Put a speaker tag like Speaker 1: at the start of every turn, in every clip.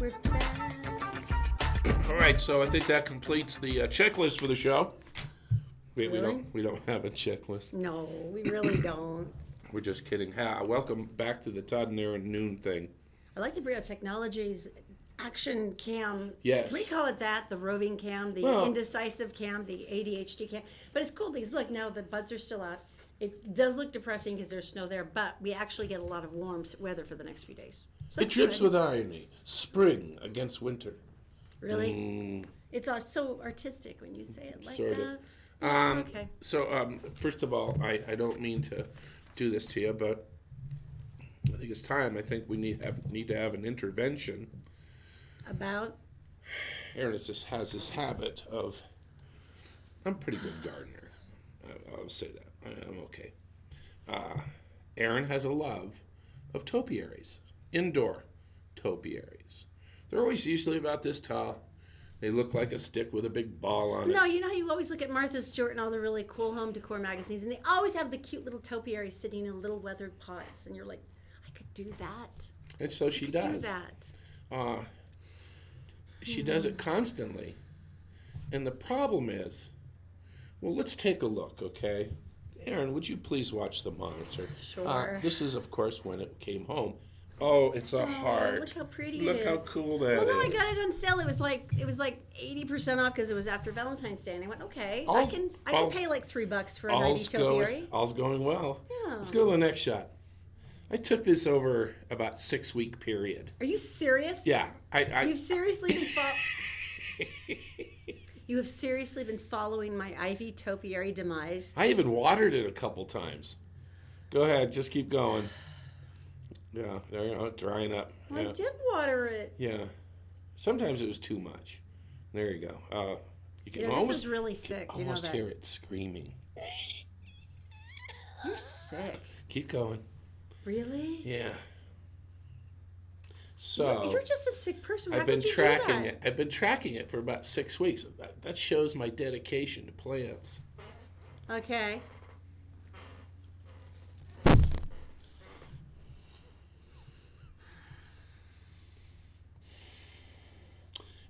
Speaker 1: We're back.
Speaker 2: All right, so I think that completes the checklist for the show. Wait,
Speaker 1: Really?
Speaker 2: we don't have a checklist.
Speaker 1: No, we really don't.
Speaker 2: We're just kidding. Welcome back to the Todd and Erin noon thing.
Speaker 1: I like the Brio Technologies action cam.
Speaker 2: Yes.
Speaker 1: Can we call it that? The roving cam, the indecisive cam, the ADHD cam. But it's cool because look, now the buds are still out. It does look depressing because there's snow there, but we actually get a lot of warm weather for the next few days. So
Speaker 2: It drips with irony. Spring against winter.
Speaker 1: Really? It's so artistic when you say it like
Speaker 2: Sort of.
Speaker 1: that. Okay.
Speaker 2: So, first of all, I don't mean to do this to you, but I think it's time. I think we need to have an intervention.
Speaker 1: About?
Speaker 2: Erin has this habit of, I'm a pretty good gardener. I'll say that. I'm okay. Erin has a love of topiaries, indoor topiaries. They're always usually about this tall. They look like a stick with a big ball on it.
Speaker 1: No, you know how you always look at Martha Stewart and all the really cool home decor magazines, and they always have the cute little topiaries sitting in little weathered pots, and you're like, I could do that.
Speaker 2: And so she does.
Speaker 1: Do that.
Speaker 2: She does it constantly. And the problem is, well, let's take a look, okay? Erin, would you please watch the monitor?
Speaker 1: Sure.
Speaker 2: This is, of course, when it came home. Oh, it's a heart.
Speaker 1: Look how pretty it
Speaker 2: Look
Speaker 1: is.
Speaker 2: how cool that is.
Speaker 1: Well, no, I got it on sale. It was like 80% off because it was after Valentine's Day, and I went, okay, I can pay like $3 for a nice topiary.
Speaker 2: All's going well.
Speaker 1: Yeah.
Speaker 2: Let's go to the next shot. I took this over about 6-week period.
Speaker 1: Are you serious?
Speaker 2: Yeah,
Speaker 1: You've seriously been You have seriously been following my ivy topiary demise.
Speaker 2: I even watered it a couple times. Go ahead, just keep going. Yeah, there you go, drying up.
Speaker 1: Well,
Speaker 2: Yeah.
Speaker 1: I did water it.
Speaker 2: Yeah. Sometimes it was too much. There you go. You can
Speaker 1: This is really sick. You know
Speaker 2: almost
Speaker 1: that.
Speaker 2: hear it screaming.
Speaker 1: You're sick.
Speaker 2: Keep going.
Speaker 1: Really?
Speaker 2: Yeah. So
Speaker 1: You're just a sick person. How
Speaker 2: I've been
Speaker 1: could you
Speaker 2: tracking
Speaker 1: do that?
Speaker 2: it. I've been tracking it for about 6 weeks. That shows my dedication to plants.
Speaker 1: Okay.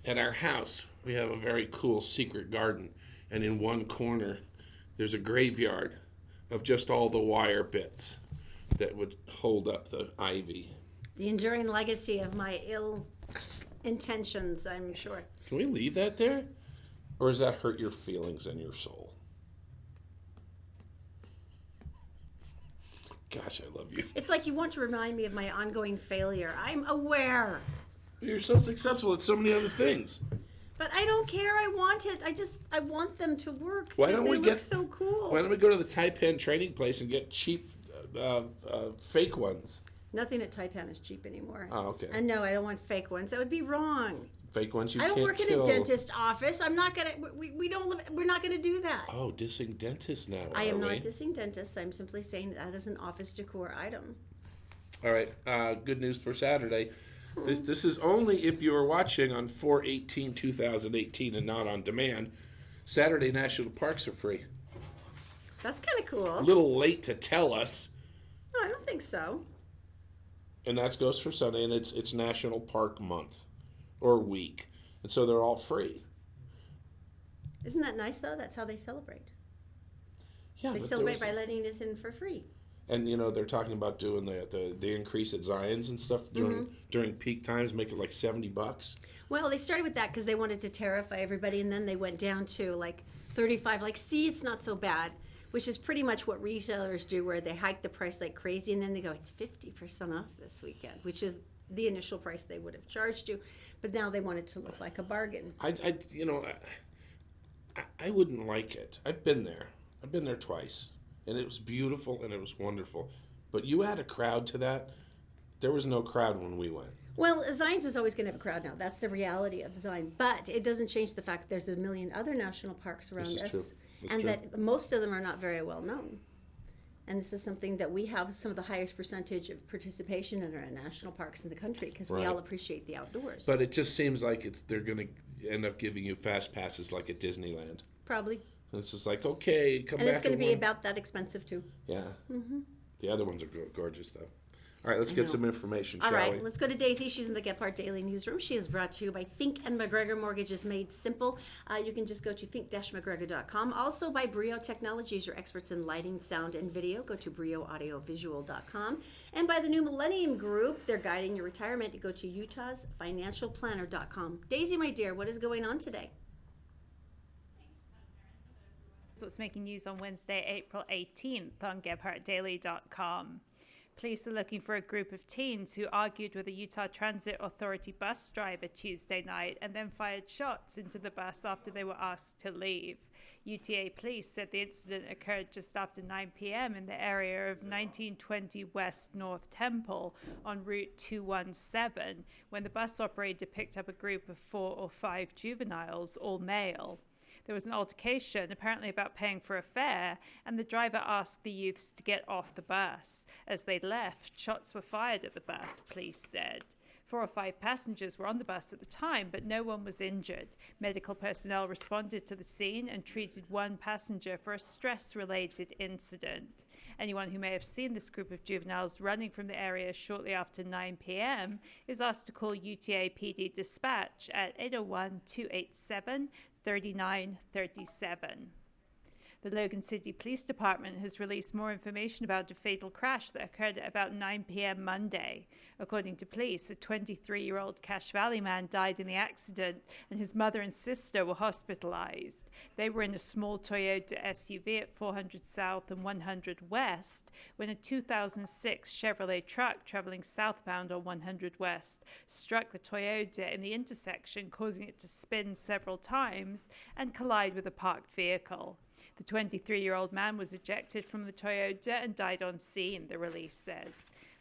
Speaker 2: At our house, we have a very cool secret garden, and in one corner, there's a graveyard of just all the wire bits that would hold up the ivy.
Speaker 1: The enduring legacy of my ill intentions, I'm sure.
Speaker 2: Can we leave that there? Or does that hurt your feelings and your soul? Gosh, I love you.
Speaker 1: It's like you want to remind me of my ongoing failure. I'm aware.
Speaker 2: You're so successful at so many other things.
Speaker 1: But I don't care. I want it. I want them to work.
Speaker 2: Why don't
Speaker 1: they
Speaker 2: we
Speaker 1: look
Speaker 2: get
Speaker 1: so cool?
Speaker 2: Why don't we go to the Taipan training place and get cheap fake ones?
Speaker 1: Nothing at Taipan is cheap anymore.
Speaker 2: Oh, okay.
Speaker 1: And no, I don't want fake ones. That would be wrong.
Speaker 2: Fake ones you
Speaker 1: I
Speaker 2: can't
Speaker 1: don't work
Speaker 2: kill.
Speaker 1: in a dentist office. I'm not gonna. We don't live. We're not gonna do that.
Speaker 2: Oh, dissing dentists now.
Speaker 1: I am
Speaker 2: are
Speaker 1: not
Speaker 2: we?
Speaker 1: dissing dentists. I'm simply saying that is an office decor item.
Speaker 2: All right. Good news for Saturday. This is only if you are watching on 4/18/2018 and not on demand. Saturday national parks are free.
Speaker 1: That's kind of cool.
Speaker 2: A little late to tell us,
Speaker 1: No, I don't think so.
Speaker 2: and that goes for Sunday, and it's National Park Month or week, and so they're all free.
Speaker 1: Isn't that nice though? That's how they celebrate.
Speaker 2: Yeah,
Speaker 1: They
Speaker 2: but
Speaker 1: celebrate
Speaker 2: there
Speaker 1: by
Speaker 2: was-
Speaker 1: letting us in for free.
Speaker 2: And they're talking about doing the increase at Zion's and stuff during peak times, make it like $70.
Speaker 1: Well, they started with that because they wanted to terrify everybody, and then they went down to like 35. Like, see, it's not so bad, which is pretty much what retailers do, where they hike the price like crazy, and then they go, it's 50% off this weekend, which is the initial price they would have charged you, but now they want it to look like a bargain.
Speaker 2: I wouldn't like it. I've been there. I've been there twice, and it was beautiful and it was wonderful. But you add a crowd to that. There was no crowd when we went.
Speaker 1: Well, Zion's is always going to have a crowd now. That's the reality of Zion. But it doesn't change the fact that there's a million other national parks around
Speaker 2: This is
Speaker 1: us.
Speaker 2: true. That's
Speaker 1: and
Speaker 2: true.
Speaker 1: that most of them are not very well known. And this is something that we have some of the highest percentage of participation in our national parks in the country because we
Speaker 2: Right.
Speaker 1: all appreciate the outdoors.
Speaker 2: But it just seems like they're going to end up giving you fast passes like at Disneyland.
Speaker 1: Probably.
Speaker 2: And it's just like, okay, come
Speaker 1: And
Speaker 2: back.
Speaker 1: it's going to be
Speaker 2: one.
Speaker 1: about that expensive too.
Speaker 2: Yeah. Mm-hmm. The other ones are gorgeous, though. All right, let's get some information, shall
Speaker 1: All right,
Speaker 2: we?
Speaker 1: let's go to Daisy. She's in the Gephardt Daily Newsroom. She is brought to you by Fink and McGregor Mortgages Made Simple. You can just go to fink-mcgregor.com. Also by Brio Technologies, your experts in lighting, sound, and video. Go to brioaudiovisual.com. And by the New Millennium Group, they're guiding your retirement. You go to utahsfinancialplanner.com. Daisy, my dear, what is going on today?
Speaker 3: What's making news on Wednesday, April 18th on GephartDaily.com. Police are looking for a group of teens who argued with a Utah Transit Authority bus driver Tuesday night and then fired shots into the bus after they were asked to leave. UTA police said the incident occurred just after 9 p.m. in the area of 1920 West North Temple on Route 217 when the bus operator picked up a group of 4 or 5 juveniles, all male. There was an altercation, apparently about paying for a fare, and the driver asked the youths to get off the bus. As they left, shots were fired at the bus, police said. 4 or 5 passengers were on the bus at the time, but no one was injured. Medical personnel responded to the scene and treated one passenger for a stress-related incident. Anyone who may have seen this group of juveniles running from the area shortly after 9 p.m. is asked to call UTA PD Dispatch at 801-287-3937. The Logan City Police Department has released more information about a fatal crash that occurred at about 9 p.m. Monday. According to police, a 23-year-old Cache Valley man died in the accident and his mother and sister were hospitalized. They were in a small Toyota SUV at 400 South and 100 West when a 2006 Chevrolet truck traveling southbound on 100 West struck the Toyota in the intersection, causing it to spin several times and collide with a parked vehicle. The 23-year-old man was ejected from the Toyota and died on scene, the release says.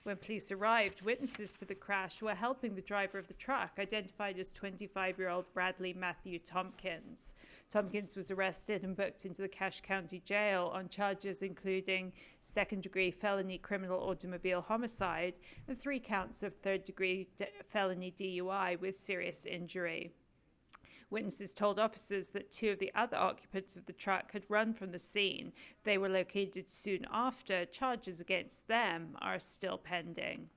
Speaker 3: When police arrived, witnesses to the crash were helping the driver of the truck, identified as 25-year-old Bradley Matthew Tompkins. Tompkins was arrested and booked into the Cache County Jail on charges including second-degree felony criminal automobile homicide and 3 counts of third-degree felony DUI with serious injury. Witnesses told officers that 2 of the other occupants of the truck had run from the scene. They were located soon after. Charges against them are still pending.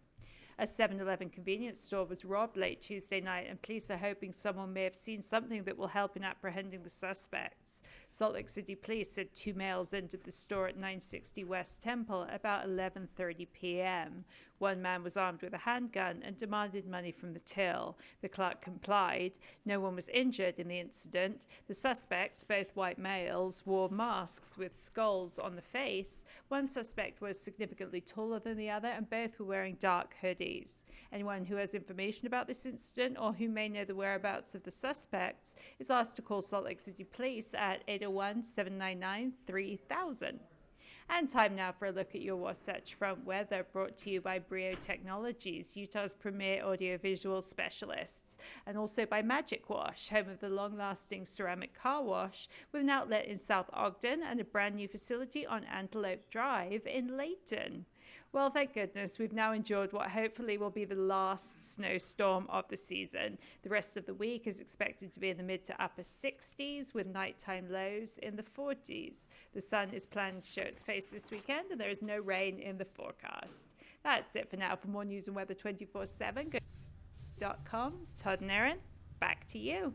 Speaker 3: A 7-Eleven convenience store was robbed late Tuesday night, and police are hoping someone may have seen something that will help in apprehending the suspects. Salt Lake City police said 2 males entered the store at 960 West Temple about 11:30 p.m. One man was armed with a handgun and demanded money from the till. The clerk complied. No one was injured in the incident. The suspects, both white males, wore masks with skulls on the face. One suspect was significantly taller than the other, and both were wearing dark hoodies. Anyone who has information about this incident or who may know the whereabouts of the suspects is asked to call Salt Lake City Police at 801-799-3000. And time now for a look at your Wasatch Front weather, brought to you by Brio Technologies, Utah's premier audiovisual specialists, and also by Magic Wash, home of the long-lasting ceramic car wash, with an outlet in South Ogden and a brand new facility on Antelope Drive in Layton. Well, thank goodness we've now endured what hopefully will be the last snowstorm of the season. The rest of the week is expected to be in the mid to upper 60s with nighttime lows in the 40s. The sun is planned to show its face this weekend, and there is no rain in the forecast. That's it for now. For more news and weather 24/7, go to .com. Todd and Erin, back to you.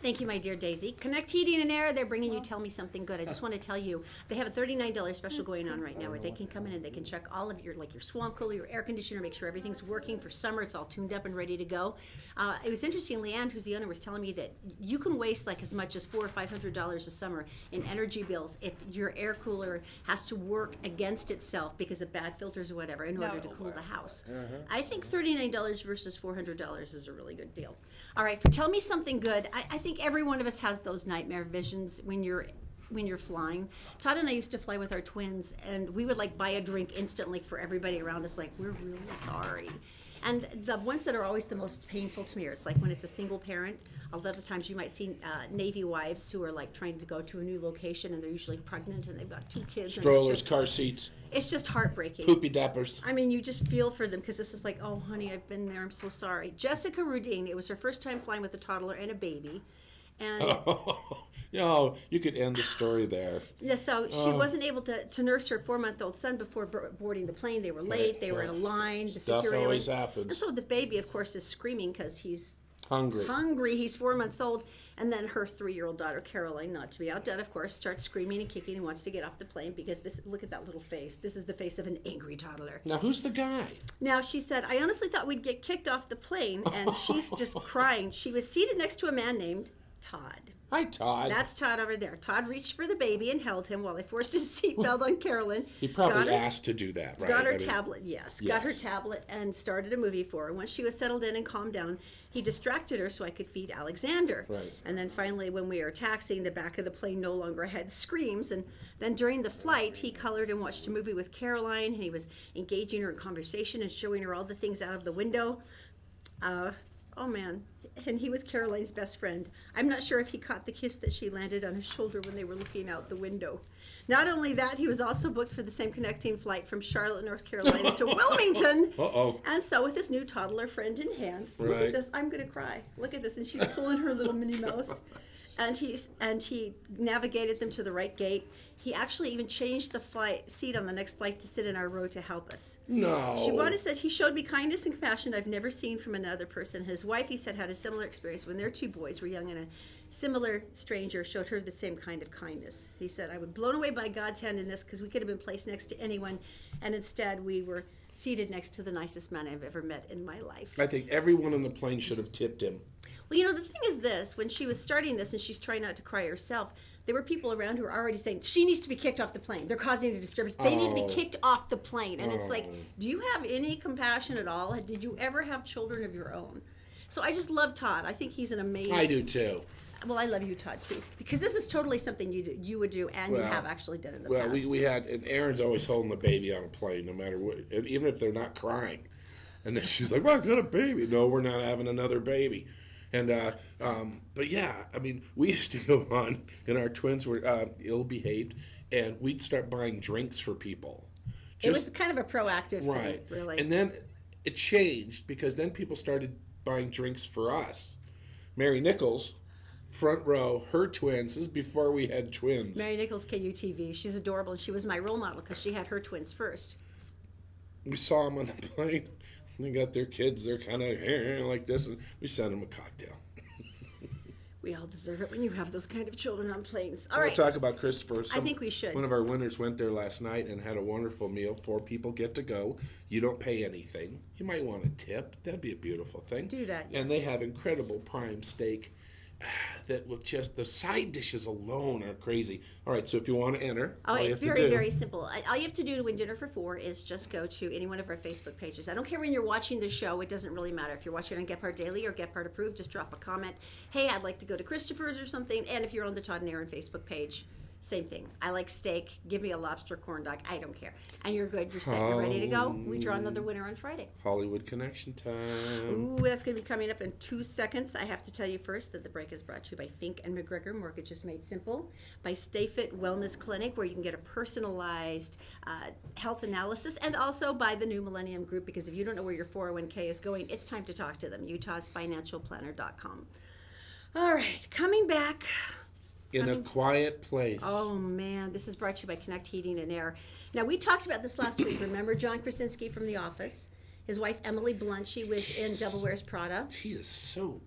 Speaker 1: Thank you, my dear Daisy. Connect Heating and Air, they're bringing you Tell Me Something Good. I just want to tell you, they have a $39 special going on right now where they can come in and they can check all of your, like your swamp cooler, your air conditioner, make sure everything's working for summer. It's all tuned up and ready to go. It was interesting, Leanne, who's the owner, was telling me that you can waste like as much as $400 or $500 a summer in energy bills if your air cooler has to work against itself because of bad filters or whatever in order to cool the house. I think $39 versus $400 is a really good deal. All right, for Tell Me Something Good, I think every one of us has those nightmare visions when you're flying. Todd and I used to fly with our twins, and we would like buy a drink instantly for everybody around us, like, we're really sorry. And the ones that are always the most painful to me are, it's like when it's a single parent. A lot of times you might see Navy wives who are like trying to go to a new location, and they're usually pregnant and they've got 2 kids.
Speaker 2: Strollers, car seats.
Speaker 1: It's just heartbreaking.
Speaker 2: Poopy dappers.
Speaker 1: I mean, you just feel for them because this is like, oh, honey, I've been there. I'm so sorry. Jessica Rudine, it was her first time flying with a toddler and a baby. And
Speaker 2: No, you could end the story there.
Speaker 1: yeah, so she wasn't able to nurse her 4-month-old son before boarding the plane. They were late. They were in a line. The
Speaker 2: Stuff
Speaker 1: security
Speaker 2: always
Speaker 1: line.
Speaker 2: happens.
Speaker 1: And so the baby, of course, is screaming because he's
Speaker 2: Hungry.
Speaker 1: He's 4 months old. And then her 3-year-old daughter, Caroline, not to be outdone, of course, starts screaming and kicking and wants to get off the plane because look at that little face. This is the face of an angry toddler.
Speaker 2: Now, who's the guy?
Speaker 1: Now, she said, I honestly thought we'd get kicked off the plane. And she's just crying. She was seated next to a man named Todd.
Speaker 2: Hi, Todd.
Speaker 1: That's Todd over there. Todd reached for the baby and held him while they forced his seatbelt on Carolyn.
Speaker 2: He probably asked to do that, right?
Speaker 1: Got her tablet, yes. Got her tablet and started a movie for her. Once she was settled in and calmed down, he distracted her so I could feed Alexander.
Speaker 2: Right.
Speaker 1: And then finally, when we were taxiing, the back of the plane no longer had screams. And then during the flight, he colored and watched a movie with Caroline. And he was engaging her in conversation and showing her all the things out of the window. Oh, man. And he was Caroline's best friend. I'm not sure if he caught the kiss that she landed on his shoulder when they were looking out the window. Not only that, he was also booked for the same connecting flight from Charlotte, North Carolina to Wilmington.
Speaker 2: Uh-oh.
Speaker 1: And so with his new toddler friend in hand, look at this. I'm going to cry. Look at this. And she's pulling her little Minnie Mouse. And he navigated them to the right gate. He actually even changed the seat on the next flight to sit in our row to help us.
Speaker 2: No.
Speaker 1: Shibana said he showed me kindness and compassion I've never seen from another person. His wife, he said, had a similar experience when their 2 boys were young, and a similar stranger showed her the same kind of kindness. He said, I was blown away by God's hand in this because we could have been placed next to anyone, and instead we were seated next to the nicest man I've ever met in my life.
Speaker 2: I think everyone on the plane should have tipped him.
Speaker 1: Well, you know, the thing is this, when she was starting this and she's trying not to cry herself, there were people around who were already saying, she needs to be kicked off the plane. They're causing a disturbance. They need to be kicked off the plane. And it's like, do you have any compassion at all? Did you ever have children of your own? So I just love Todd. I think he's an amazing...
Speaker 2: I do, too.
Speaker 1: Well, I love you, Todd, too. Because this is totally something you would do, and you have actually done in the past.
Speaker 2: Well, we had... And Erin's always holding the baby on a plane, no matter what. Even if they're not crying. And then she's like, well, I got a baby. No, we're not having another baby. And, but yeah, I mean, we used to go on, and our twins were ill-behaved, and we'd start buying drinks for people.
Speaker 1: It was kind of a proactive thing, really.
Speaker 2: And then it changed, because then people started buying drinks for us. Mary Nichols, front row, her twins, this is before we had twins.
Speaker 1: Mary Nichols, KUTV, she's adorable, and she was my role model, because she had her twins first.
Speaker 2: We saw them on the plane. They got their kids, they're kind of like this, and we sent them a cocktail.
Speaker 1: We all deserve it when you have those kind of children on planes. All
Speaker 2: We'll
Speaker 1: right.
Speaker 2: talk about Christopher.
Speaker 1: I think we should.
Speaker 2: One of our winners went there last night and had a wonderful meal. 4 people get to go. You don't pay anything. You might want a tip. That'd be a beautiful thing.
Speaker 1: Do that, yes.
Speaker 2: And they have incredible prime steak that will just, the side dishes alone are crazy. All right, so if you want to enter,
Speaker 1: Oh,
Speaker 2: all you
Speaker 1: it's
Speaker 2: have to
Speaker 1: very,
Speaker 2: do-
Speaker 1: very simple. All you have to do to win dinner for 4 is just go to any one of our Facebook pages. I don't care when you're watching the show. It doesn't really matter. If you're watching on Gephardt Daily or Gephardt Approved, just drop a comment. Hey, I'd like to go to Christopher's or something. And if you're on the Todd and Erin Facebook page, same thing. I like steak. Give me a lobster corn dog. I don't care. And you're good. You're set. You're ready to go. We draw another winner on Friday.
Speaker 2: Hollywood Connection time.
Speaker 1: Ooh, that's going to be coming up in 2 seconds. I have to tell you first that the break is brought to you by Fink and McGregor Mortgages Made Simple, by Stay Fit Wellness Clinic, where you can get a personalized health analysis, and also by the New Millennium Group, because if you don't know where your 401k is going, it's time to talk to them. UtahsFinancialPlanner.com. All right, coming back.
Speaker 2: In a quiet place.
Speaker 1: Oh, man. This is brought to you by Connect Heating and Air. Now, we talked about this last week. Remember John Krasinski from The Office? His wife, Emily Blunt, she was in Devil Wears Prada.
Speaker 2: He is so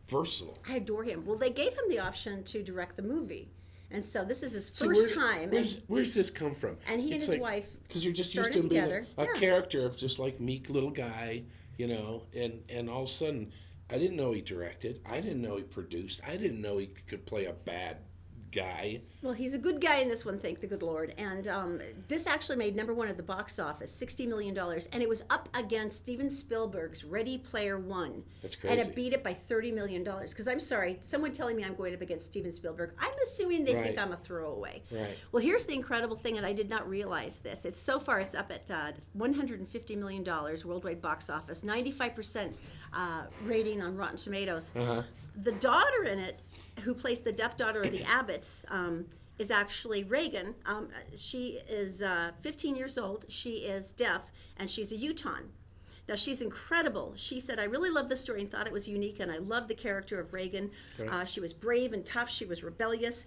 Speaker 2: versatile.
Speaker 1: I adore him. Well, they gave him the option to direct the movie. And so this is his first time.
Speaker 2: Where's this come from?
Speaker 1: And he and his wife
Speaker 2: because you're just used
Speaker 1: started
Speaker 2: to being
Speaker 1: together.
Speaker 2: a character of just like meek little guy, you know, and all of a sudden, I didn't know he directed. I didn't know he produced. I didn't know he could play a bad guy.
Speaker 1: Well, he's a good guy in this one, thank the good Lord. And this actually made #1 at the box office, $60 million. And it was up against Steven Spielberg's Ready Player One.
Speaker 2: That's crazy.
Speaker 1: And it beat it by $30 million. Because I'm sorry, someone telling me I'm going up against Steven Spielberg, I'm assuming they think I'm a throwaway.
Speaker 2: Right.
Speaker 1: Well, here's the incredible thing, and I did not realize this. So far, it's up at $150 million worldwide box office, 95% rating on Rotten Tomatoes.
Speaker 2: Uh-huh.
Speaker 1: The daughter in it, who plays the deaf daughter of the Abbotts, is actually Reagan. She is 15 years old. She is deaf, and she's a Utahn. Now, she's incredible. She said, I really loved the story and thought it was unique, and I loved the character of Reagan.
Speaker 2: Okay.
Speaker 1: She was brave and tough. She was rebellious.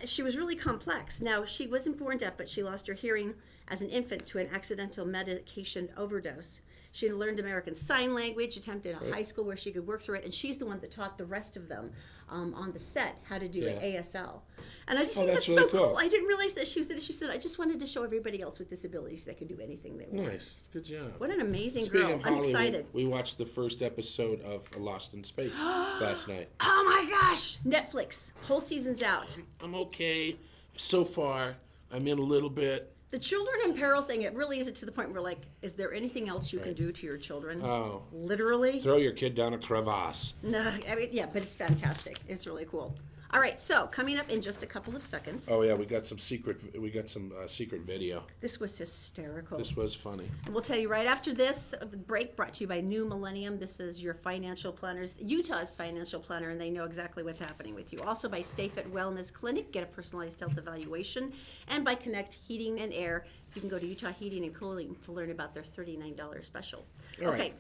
Speaker 1: She was really complex. Now, she wasn't born deaf, but she lost her hearing as an infant to an accidental medication overdose. She learned American Sign Language, attempted a high school where she could work through it, and she's the one that taught the rest of them on the set how to do ASL. And I just think that's
Speaker 2: really
Speaker 1: so
Speaker 2: cool.
Speaker 1: I didn't realize that she said, I just wanted to show everybody else with disabilities that could do anything they want.
Speaker 2: Nice. Good job.
Speaker 1: What an amazing
Speaker 2: Speaking
Speaker 1: girl.
Speaker 2: of
Speaker 1: I'm
Speaker 2: Hollywood,
Speaker 1: excited.
Speaker 2: we watched the first episode of Lost in Space last night.
Speaker 1: Oh my gosh! Netflix. Whole season's out.
Speaker 2: I'm okay. So far, I'm in a little bit.
Speaker 1: The children in peril thing, it really is to the point where, like, is there anything else you can do to your children?
Speaker 2: Oh.
Speaker 1: Literally?
Speaker 2: Throw your kid down a crevasse.
Speaker 1: No, I mean, yeah, but it's fantastic. It's really cool. All right, so coming up in just a couple of seconds.
Speaker 2: Oh yeah, we got some secret video.
Speaker 1: This was hysterical.
Speaker 2: This was funny.
Speaker 1: And we'll tell you right after this break, brought to you by New Millennium. This is your financial planners, Utah's financial planner, and they know exactly what's happening with you. Also by Stay Fit Wellness Clinic, get a personalized health evaluation. And by Connect Heating and Air, you can go to Utah Heating and Cooling to learn about their $39 special.
Speaker 2: All right.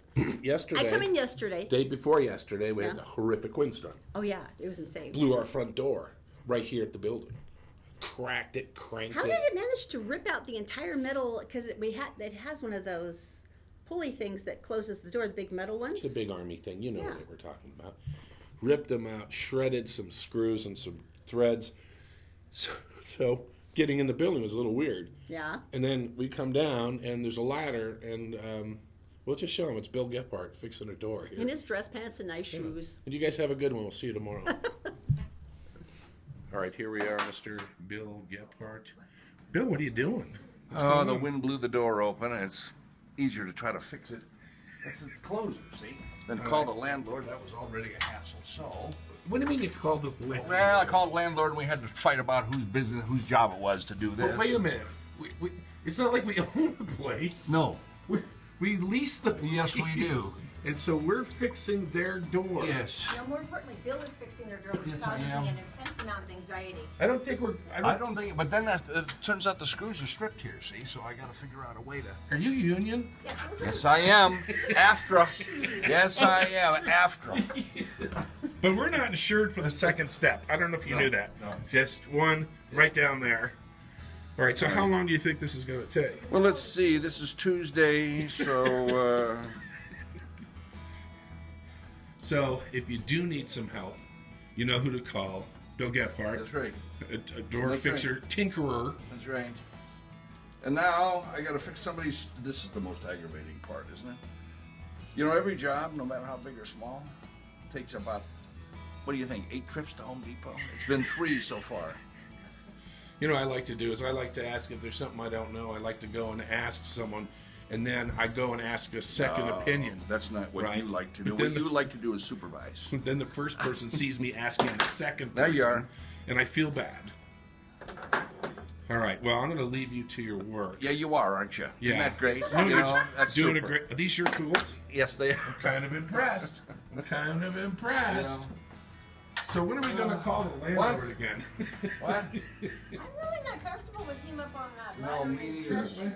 Speaker 2: Yesterday.
Speaker 1: I come in yesterday.
Speaker 2: Day before yesterday, we had a horrific windstorm.
Speaker 1: Oh yeah, it was insane.
Speaker 2: Blew our front door right here at the building. Cracked it, cranked
Speaker 1: How
Speaker 2: it.
Speaker 1: did it manage to rip out the entire metal? Because it has one of those pulley things that closes the door, the big metal ones.
Speaker 2: It's a big army thing. You know what we're talking about. Ripped them out, shredded some screws and some threads. So getting in the building was a little weird.
Speaker 1: Yeah.
Speaker 2: And then we come down, and there's a ladder, and we'll just show him. It's Bill Gephardt fixing a door here.
Speaker 1: In his dress pants and nice shoes.
Speaker 2: And you guys have a good one. We'll see you tomorrow. All right, here we are, Mr. Bill Gephardt. Bill, what are you doing?
Speaker 4: Oh, the wind blew the door open, and it's easier to try to fix it. It's a closer, see? Then call the landlord. That was already a hassle. So,
Speaker 2: What do you mean you called the landlord?
Speaker 4: well, I called the landlord, and we had to fight about whose job it was to do this.
Speaker 2: But wait a minute. It's not like we own the place.
Speaker 4: No.
Speaker 2: We lease the place.
Speaker 4: Yes, we do.
Speaker 2: And so we're fixing their door.
Speaker 4: Yes.
Speaker 1: Now, more importantly, Bill is fixing their door, which
Speaker 4: Yes, I
Speaker 1: causes
Speaker 4: am.
Speaker 1: me an intense amount of anxiety.
Speaker 2: I don't think we're.
Speaker 4: I don't think, but then it turns out the screws are stripped here, see? So I got to figure out a way to.
Speaker 2: Are you union?
Speaker 1: Yeah, those
Speaker 4: Yes,
Speaker 1: are-
Speaker 4: I am. AFTRA. Yes, I am. AFTRA.
Speaker 2: But we're not insured for the second step. I don't know if you knew that.
Speaker 4: no.
Speaker 2: Just one right down there. All right, so how long do you think this is going to take?
Speaker 4: Well, let's see. This is Tuesday, so.
Speaker 2: So if you do need some help, you know who to call. Bill Gephardt.
Speaker 4: That's right.
Speaker 2: A door
Speaker 4: That's
Speaker 2: fixer, tinkerer.
Speaker 4: That's right. And now I got to fix somebody's. This is the most aggravating part, isn't it? You know, every job, no matter how big or small, takes about, what do you think, 8 trips to Home Depot? It's been 3 so far.
Speaker 2: You know what I like to do is I like to ask if there's something I don't know. I like to go and ask someone, and then I go and ask a second opinion.
Speaker 4: That's not what
Speaker 2: Right.
Speaker 4: you like to do.
Speaker 2: Then
Speaker 4: What
Speaker 2: the-
Speaker 4: you like to do is supervise.
Speaker 2: Then the first person sees me asking the second
Speaker 4: There
Speaker 2: person,
Speaker 4: you are.
Speaker 2: and I feel bad. All right, well, I'm going to leave you to your work.
Speaker 4: Yeah, you are, aren't you?
Speaker 2: Yeah.
Speaker 4: Isn't that great?
Speaker 2: No,
Speaker 4: You
Speaker 2: you're
Speaker 4: know, that's
Speaker 2: doing
Speaker 4: super.
Speaker 2: a great. Are these your tools?
Speaker 4: Yes, they are.
Speaker 2: I'm kind of impressed. So when are we going to call the landlord again?
Speaker 4: What?
Speaker 1: I'm really not comfortable with him up on that
Speaker 4: No,
Speaker 1: ladder
Speaker 4: me
Speaker 1: in his
Speaker 4: neither.
Speaker 1: dress shoes.